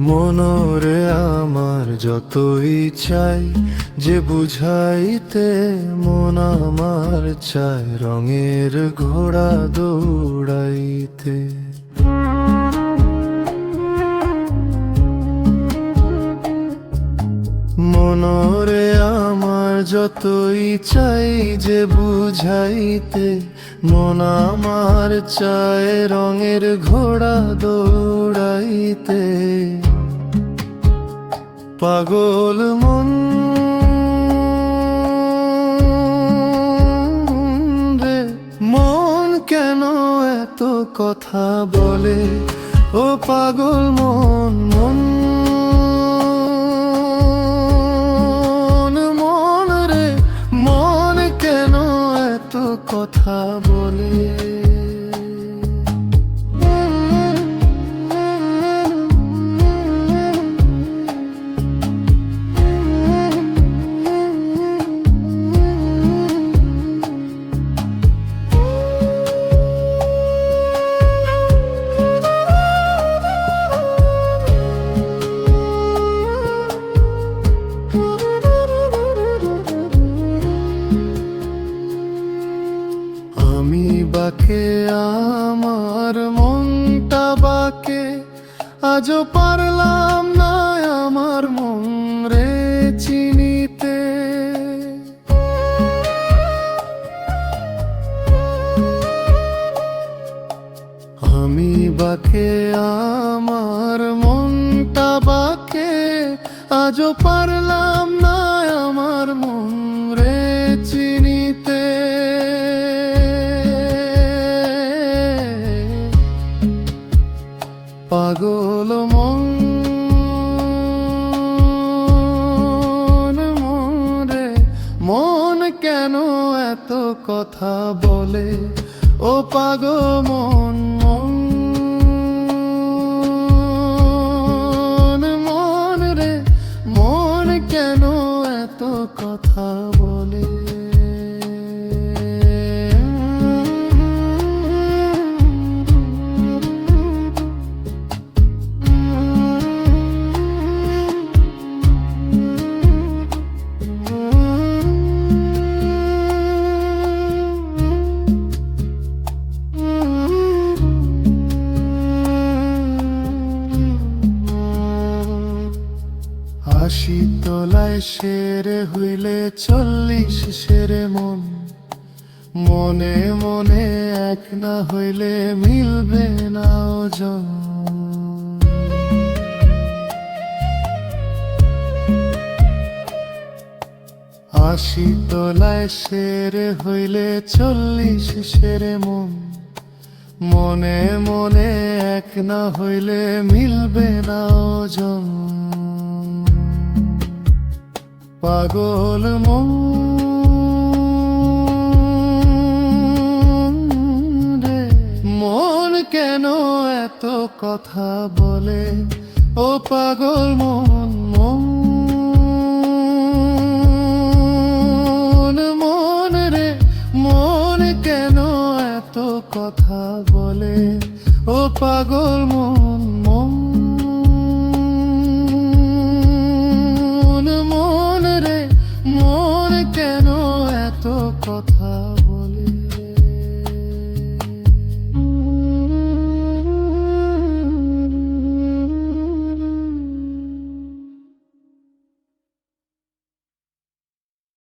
মনরে আমার যতই চাই যে বুঝাইতে, মন আমার চায় রঙের ঘোড়া দৌড়াইতে। মনরে আমার যতই চাই যে বুঝাইতে, মন আমার চায় রঙের ঘোড়া দৌড়াইতে। পাগল মন রে, মন কেন এত কথা বলে? ও পাগল মন, মন মন রে, মন কেন এত কথা বলে? আমি বাকে আমার মনটা বাকে, আজও পারলাম না আমার মন রে চিনিতে। আমি বাকে আমার মনটা বাকে, আজও পারলাম না আমার মন রে চিনিতে। পাগল মন রে, মন কেন এত কথা বলে? ও পাগল মন, মন রে, মন কেন এত কথা বলে? আশি তলায় সেরে হইলে 40 সেরে মন, মনে মনে এক না হইলে মিলবে না ওজন। আশি তলায় সেরে হইলে 40 সেরে মন, মনে মনে এক না হইলে মিলবে না ওজন। পাগল মন রে, মন কেন এত কথা বলে? ও পাগল মন, মন রে, মন কেন এত কথা বলে? ও পাগল মন।